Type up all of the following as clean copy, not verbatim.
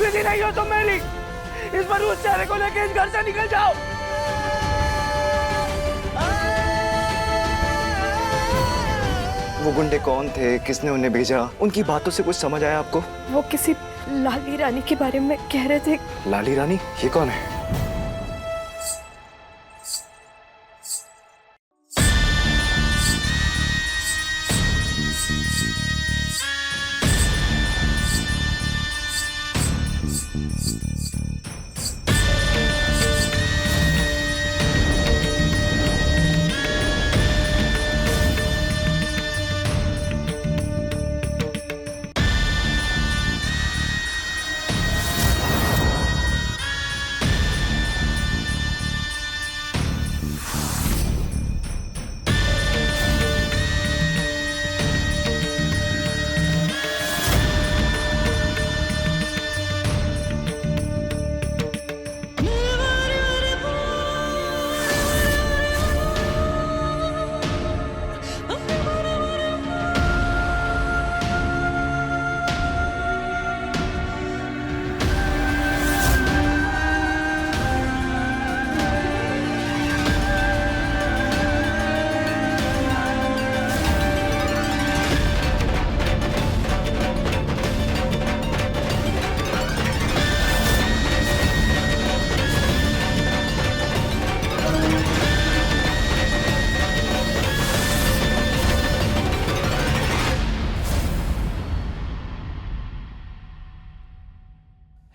Responsibility नहीं हो तुम मेरी। इस पर उस चेहरे को लेके इस घर से निकल जाओ। वो गुंडे कौन थे, किसने उन्हें भेजा, उनकी बातों से कुछ समझ आया आपको? वो किसी लाली रानी के बारे में कह रहे थे। लाली रानी? ये कौन है?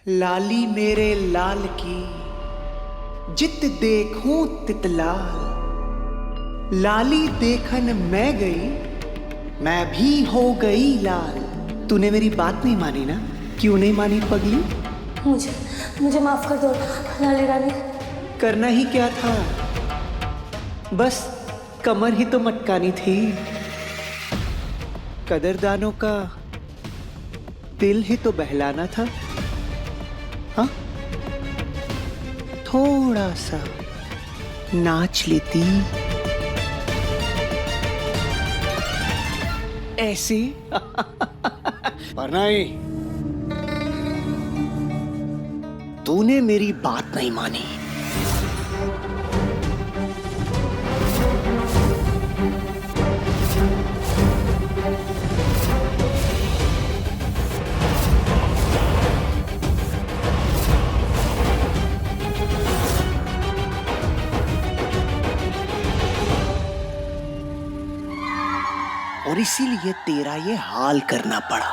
लाली मेरे लाल की जित देखूं तित लाल, लाली देखन मैं गई, मैं भी हो गई लाल। तूने मेरी बात नहीं मानी ना? क्यों नहीं मानी पगली? मुझे माफ कर दो लाली रानी। करना ही क्या था, बस कमर ही तो मटकानी थी। कदरदानों का दिल ही तो बहलाना था। हाँ, थोड़ा सा नाच लेती ऐसे। पर नहीं, तूने मेरी बात नहीं मानी। और इसीलिए तेरा ये हाल करना पड़ा।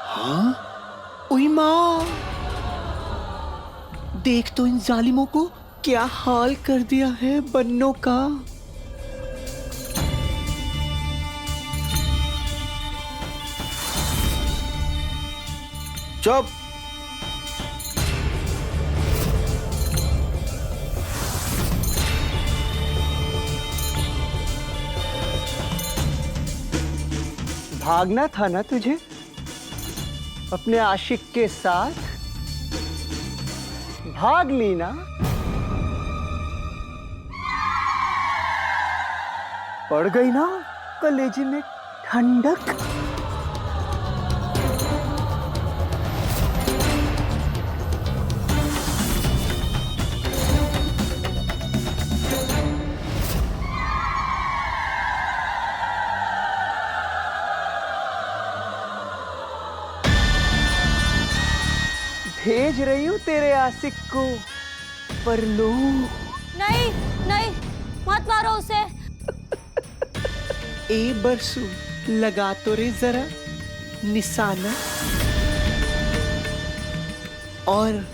हाँ? ओए माँ, देख तो इन जालिमों को क्या हाल कर दिया है बन्नों का। चुप। भागना था ना तुझे अपने आशिक के साथ? भाग ली ना? पड़ गई ना कलेजे में ठंडक? भेज रही हूँ तेरे आशिक को परलोक। नहीं नहीं, मत मारो उसे। ए बरसू, लगा तो रे जरा निशाना और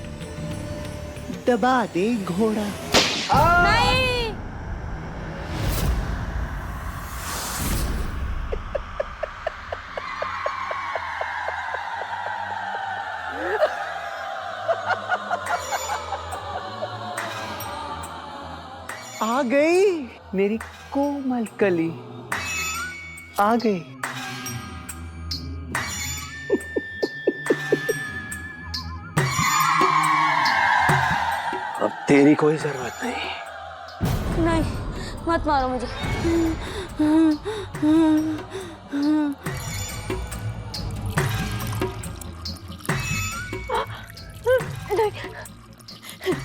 दबा दे घोड़ा। नहीं। आ गई मेरी कोमल कली, आ गई। अब तेरी कोई जरूरत नहीं। नहीं, मत मारो मुझे।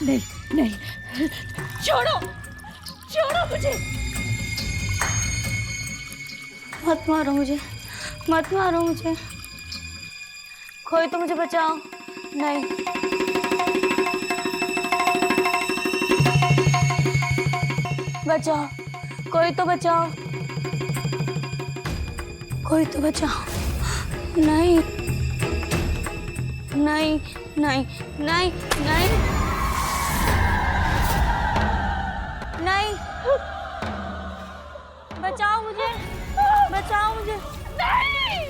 नहीं नहीं, छोड़ो छोड़ो मुझे। मत मारो मुझे, मत मारो मुझे। कोई तो मुझे बचाओ। नहीं, बचाओ, कोई तो बचाओ, कोई तो बचाओ। नहीं नहीं नहीं नहीं नहीं नहीं, बचाओ मुझे, बचाओ मुझे। नहीं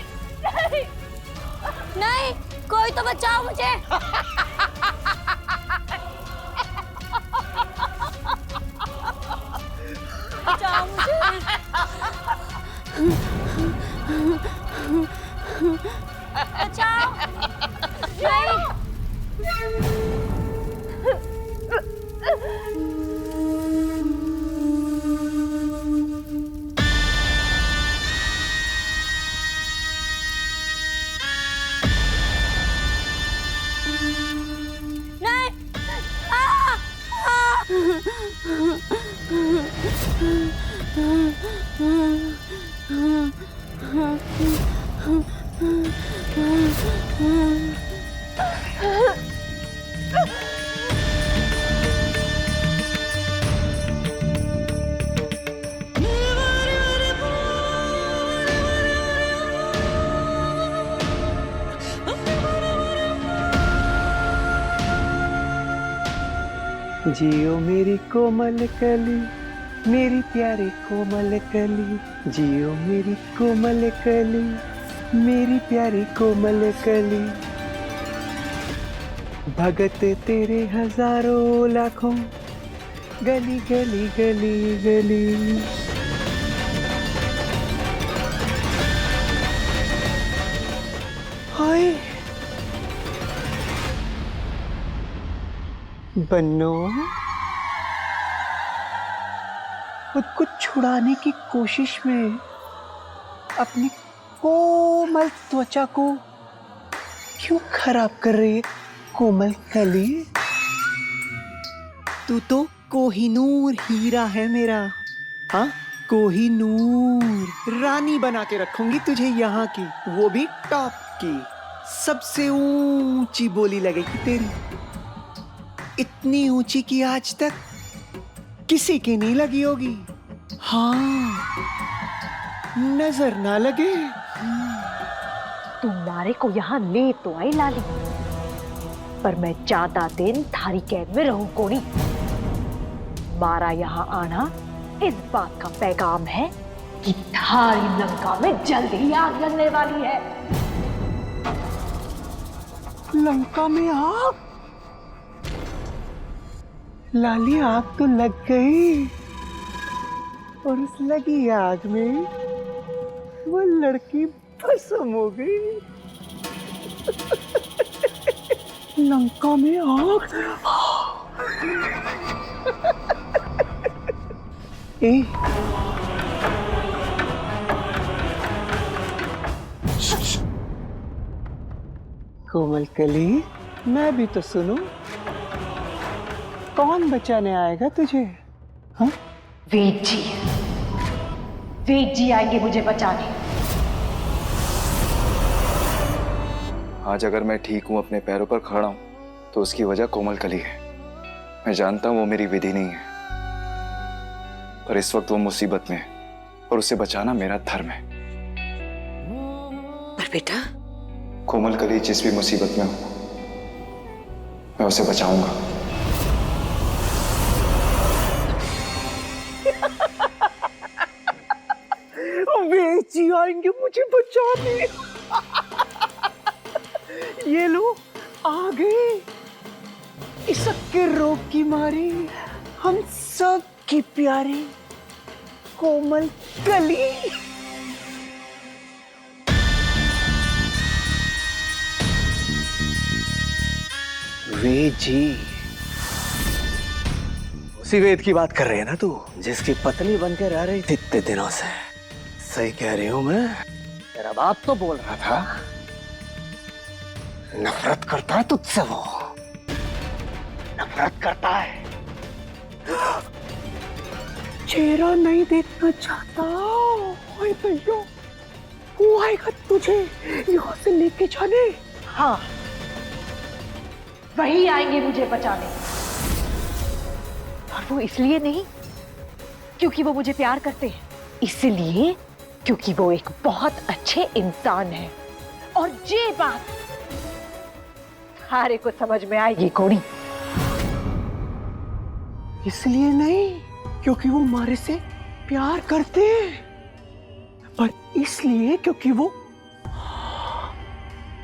नहीं नहीं, कोई तो बचाओ मुझे। बचाओ मुझे। बचाओ। नहीं। नहीं। जियो मेरी कोमल कली, मेरी प्यारी कोमल कली, जियो मेरी कोमल कली, मेरी प्यारी कोमल कली। भगत तेरे हजारों लाखों, गली गली गली गली। हाय बन्नो, खुद को छुड़ाने की कोशिश में अपनी कोमल त्वचा को क्यों खराब कर रही है कोमल कली? तू तो कोहिनूर हीरा है मेरा। हाँ, कोहिनूर रानी बना के रखूंगी तुझे यहाँ की, वो भी टॉप की। सबसे ऊंची बोली लगेगी तेरी, इतनी ऊंची कि आज तक किसी की नहीं लगी होगी। हाँ, नजर ना लगे। तुम्हारे को यहाँ ले तो आई लाली, पर मैं ज्यादा दिन थारी कैद में रहूं कोनी। मारा यहाँ आना इस बात का पैगाम है कि थारी लंका में जल्द ही आग लगने वाली है। लंका में आग? लाली, आग तो लग गई, और उस लगी आग में वो लड़की भस्म हो गई। लंका में आग? ए, कोमल कली, मैं भी तो सुनूं। कौन बचाने आएगा तुझे? हाँ? वेद जी, वेद जी आएंगे मुझे बचाने। आज अगर मैं ठीक हूं, अपने पैरों पर खड़ा हूं, तो उसकी वजह कोमल कली है। मैं जानता हूं वो मेरी विधि नहीं है, पर इस वक्त वो मुसीबत में है और उसे बचाना मेरा धर्म है। पर बेटा, कोमल कली जिस भी मुसीबत में हो, मैं उसे बचाऊंगा। वे जी आएंगे मुझे बचाने। ये लो आ गए। इस के रोग की मारी हम सब की प्यारी कोमल कली। वेद जी, उसी वेद की बात कर रहे है ना तू, जिसकी पत्नी बनकर रह रही थी इतने दिनों से? सही कह रही हूं मैं। तेरा बाप तो बोल रहा था नफरत करता है तुझसे वो, नफरत करता है। चेहरा नहीं देखना चाहता। ओए भैया, वो आएगा तुझे यहाँ से लेके जाने। हाँ, वही आएंगे मुझे बचाने। और वो इसलिए नहीं क्योंकि वो मुझे प्यार करते हैं, इसलिए क्योंकि वो एक बहुत अच्छे इंसान है। और ये बात सारे को समझ में आएगी कोड़ी। इसलिए नहीं क्योंकि वो हमारे से प्यार करते हैं, पर इसलिए क्योंकि वो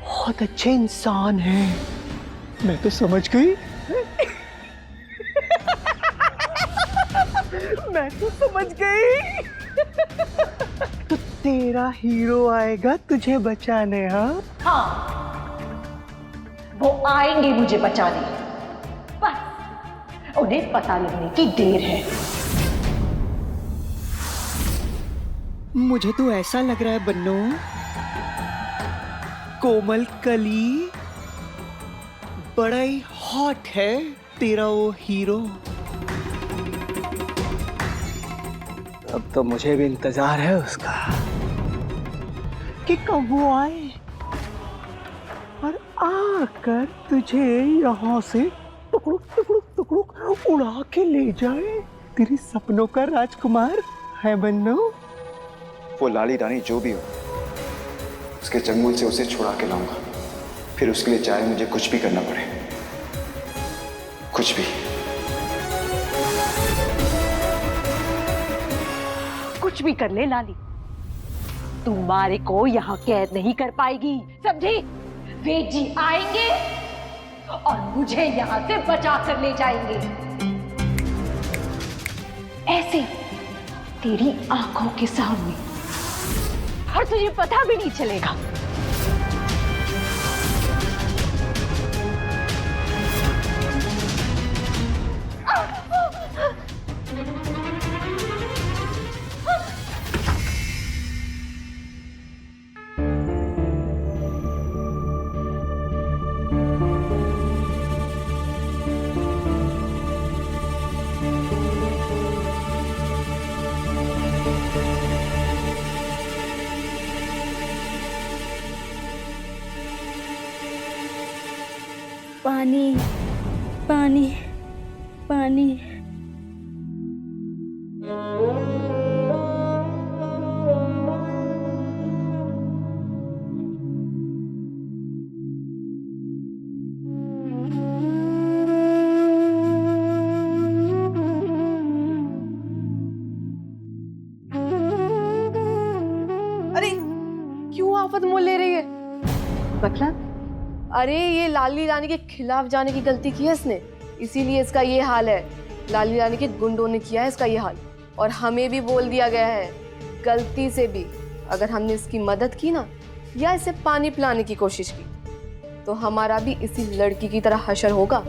बहुत अच्छे इंसान हैं। मैं तो समझ गई। मैं तो समझ गई। तो तेरा हीरो आएगा तुझे बचाने। हाँ, वो आएंगे मुझे बचाने, बस उन्हें पता लगने की देर है। मुझे तो ऐसा लग रहा है बन्नो, कोमल कली बड़ा ही हॉट है तेरा वो हीरो। अब तो मुझे भी इंतजार है उसका कि कब वो आए और आकर तुझे यहाँ से टुकड़ुक टुकड़ुक टुकड़ुक उड़ा के ले जाए। तेरे सपनों का राजकुमार है बन्नो। वो लाली रानी जो भी हो, उसके चंगुल से उसे छुड़ा के लाऊंगा। फिर उसके लिए चाहे मुझे कुछ भी करना पड़े, कुछ भी। कुछ भी कर ले लाली, तुम्हारे को यहाँ कैद नहीं कर पाएगी, समझी? वे जी आएंगे और मुझे यहाँ से बचा कर ले जाएंगे, ऐसे तेरी आंखों के सामने, और तुझे पता भी नहीं चलेगा। पानी पानी पानी। अरे क्यों आफत मोल ले रही है? मतलब अरे ये लाली रानी के खिलाफ जाने की गलती की है इसने, इसीलिए इसका ये हाल है। लाली रानी के गुंडों ने किया है इसका ये हाल, और हमें भी बोल दिया गया है गलती से भी अगर हमने इसकी मदद की ना, या इसे पानी पिलाने की कोशिश की, तो हमारा भी इसी लड़की की तरह हशर होगा।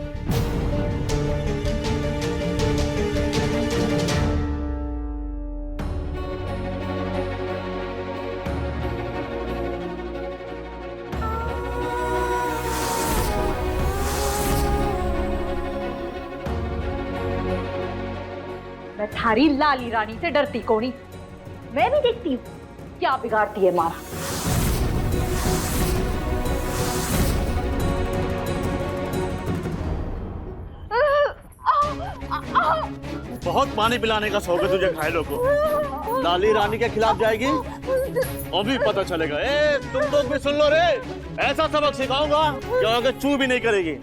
मैं थारी लाली रानी से डरती कोनी, मैं भी देखती हूँ क्या बिगाड़ती है मारा। बहुत पानी पिलाने का शौक है तुझे घायलों को। लाली रानी के खिलाफ जाएगी और भी पता चलेगा। ए, तुम लोग भी सुन लो रे, ऐसा सबक सिखाऊंगा जो आगे चू भी नहीं करेगी।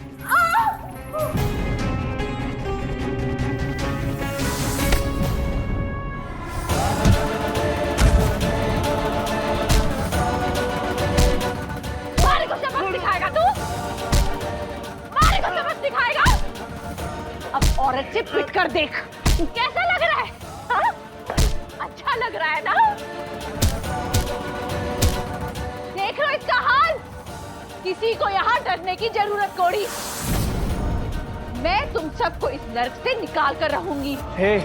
मारे को सबक सिखाएगा तू? मारे को सबक सिखाएगा? अब औरत से पिट कर देख कैसा लग रहा है? हा? अच्छा लग रहा है ना? देख लो इसका हाल। किसी को यहाँ डरने की जरूरत कोड़ी। मैं तुम सबको इस नर्क से निकाल कर रहूंगी। हे,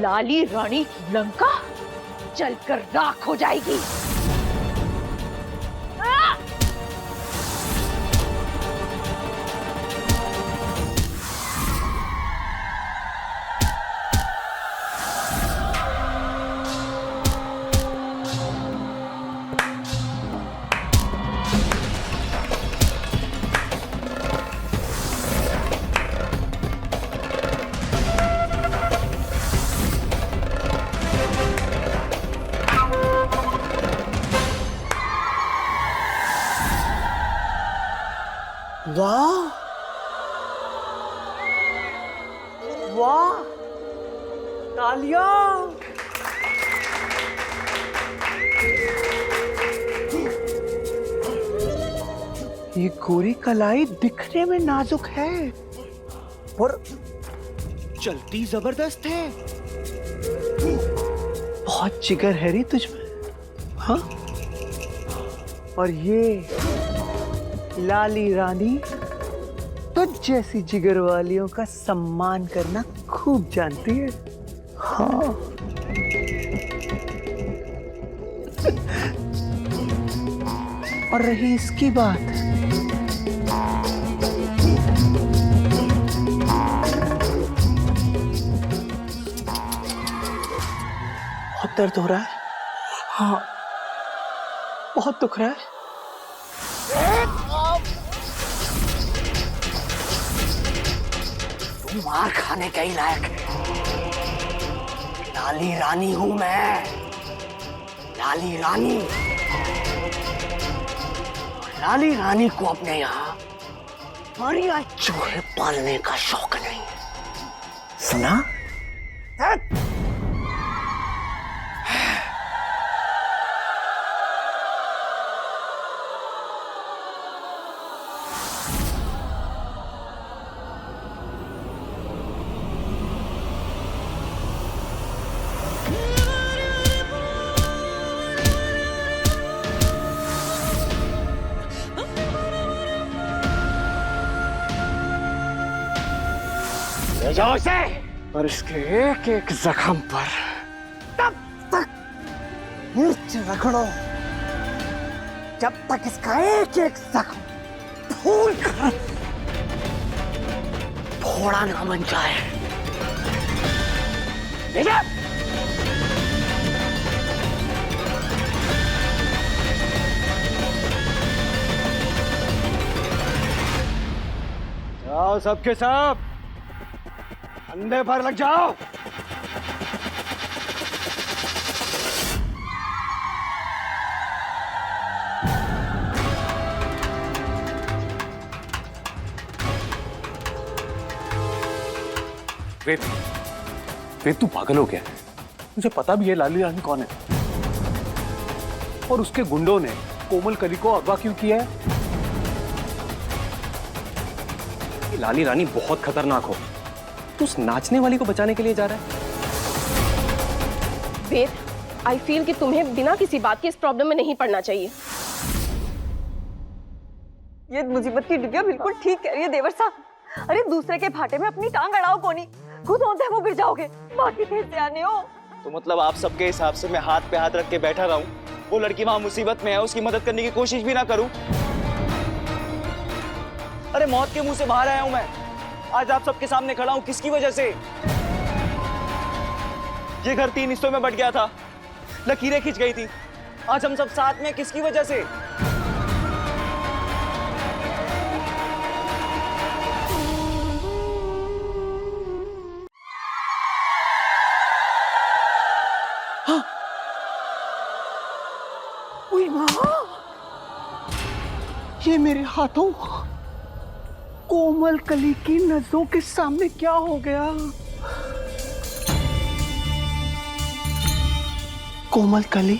लाली रानी की लंका जलकर राख हो जाएगी। वाह वाह, तालियां। ये गोरी कलाई दिखने में नाजुक है और चलती जबरदस्त है। बहुत जिगर है री तुझमें, हाँ? और ये लाली रानी तुझ जैसी जिगर वालियों का सम्मान करना खूब जानती है, हाँ। और रही इसकी बात, बहुत दर्द हो रहा है, हाँ, बहुत दुख रहा है। तू मार खाने का ही लायक है। लाली रानी हूं मैं, लाली रानी। लाली रानी को अपने यहाँ मरिया चूहे पालने का शौक नहीं, सुना? ले जाओ इसे और इसके एक एक जख्म पर तब तक मिर्च रगड़ो जब तक इसका एक एक जख्म फूल कर फोड़ा ना बन जाए। ले जा। जाओ सबके सब अंधे पर लग जाओ। वेद, वेद तू पागल हो गया? मुझे पता भी है लाली रानी कौन है और उसके गुंडों ने कोमल कली को अगवा क्यों किया है। लाली रानी बहुत खतरनाक हो, तू उस नाचने वाली को बचाने के लिए जा रहा है। वेद, आई फील कि तुम्हें बिना किसी बात के इस प्रॉब्लम में नहीं पड़ना चाहिए। ये मुसीबत की डिबिया बिल्कुल ठीक कह रही है देवर साहब। अरे दूसरे के भाटे में अपनी टांग अड़ाओ कोनी, खुद होते वो गिर जाओगे, बाकी थे सियाने हो। तो मतलब आप सबके हिसाब से मैं हाथ पे हाथ रख के बैठा रहूं, वो लड़की वहां मुसीबत में है, उसकी मदद करने की कोशिश भी ना करूं? अरे मौत के मुंह से बाहर आया हूं मैं, आज आप सबके सामने खड़ा हूं, किसकी वजह से? ये घर 3 हिस्सों में बट गया था, लकीरें खिंच गई थी, आज हम सब साथ में, किसकी वजह से? ओए माँ, ये मेरे हाथों कोमल कली की नजरों के सामने क्या हो गया? कोमल कली,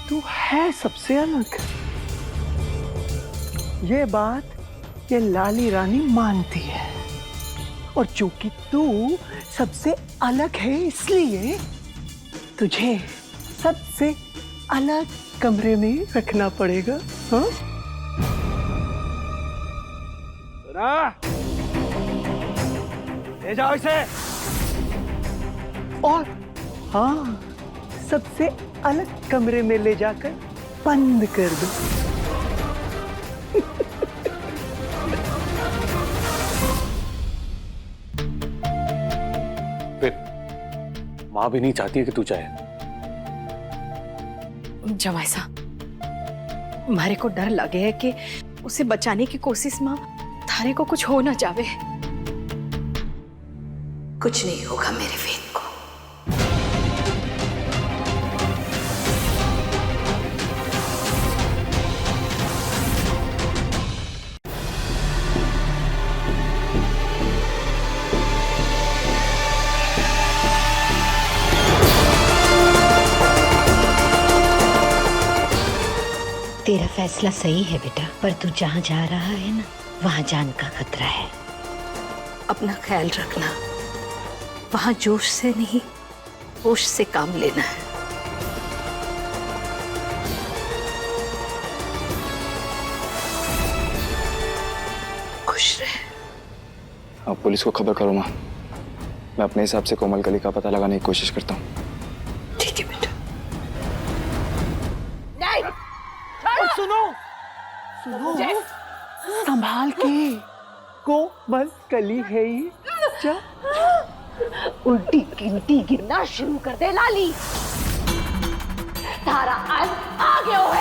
तू है सबसे अलग। ये बात ये लाली रानी मानती है, और चूंकि तू सबसे अलग है इसलिए तुझे सबसे अलग कमरे में रखना पड़ेगा, हाँ? ले जाओ इसे। और हाँ, सबसे अलग कमरे में ले जाकर बंद कर दो। फिर माँ भी नहीं चाहती है कि तू जाए। जवाई साहब, मारे को डर लगे है कि उसे बचाने की कोशिश में थारे को कुछ हो ना जावे। कुछ नहीं होगा मेरे वेद को। फैसला सही है बेटा, पर तू जहाँ जा रहा है ना, वहाँ जान का खतरा है। अपना ख्याल रखना। वहाँ जोश से नहीं, होश से काम लेना है। खुश रहे। आप पुलिस को खबर करो माँ। मैं अपने हिसाब से कोमल कली का पता लगाने की कोशिश करता हूँ। ठीक है बेटा। सुनो सुनो, संभाल के, कोमल कली है ये। जा। उल्टी गिनती गिनना शुरू कर दे लाली। तारा अंत आ गया है।